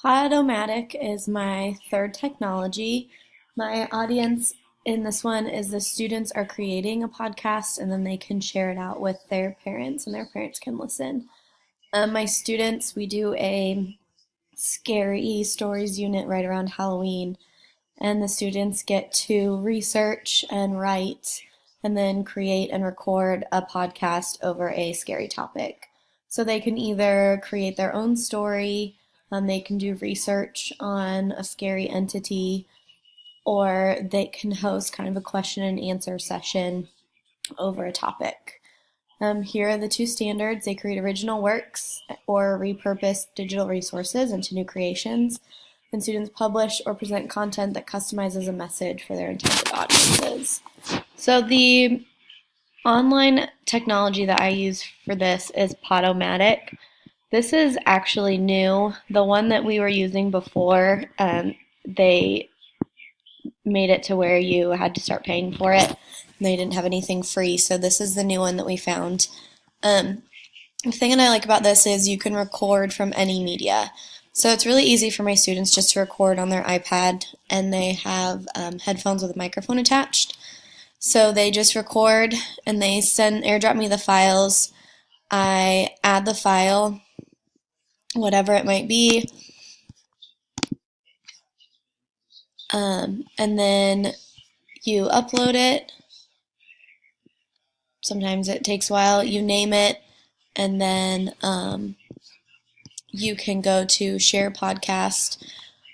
Podomatic is my third technology. My audience in this one is the students are creating a podcast and then they can share it out with their parents and their parents can listen. My students, we do a scary stories unit right around Halloween, and the students get to research and write and then create and record a podcast over a scary topic. So they can either create their own story, they can do research on a scary entity, or they can host kind of a question and answer session over a topic. Here are the two standards. They create original works or repurpose digital resources into new creations, and students publish or present content that customizes a message for their intended audiences. So the online technology that I use for this is Podomatic. This is actually new. The one that we were using before, they made it to where you had to start paying for it. They didn't have anything free, so this is the new one that we found. The thing that I like about this is you can record from any media. So it's really easy for my students just to record on their iPad, and they have headphones with a microphone attached. So they just record and they airdrop me the files. I add the file, whatever it might be, and then you upload it. Sometimes it takes a while. You name it, and then you can go to share podcast.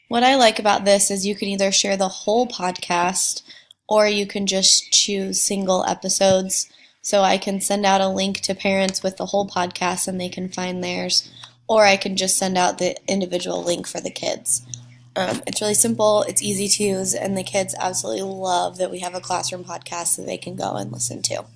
What I like about this is you can either share the whole podcast or you can just choose single episodes. So I can send out a link to parents with the whole podcast and they can find theirs, or I can just send out the individual link for the kids. It's really simple, it's easy to use, and the kids absolutely love that we have a classroom podcast that they can go and listen to.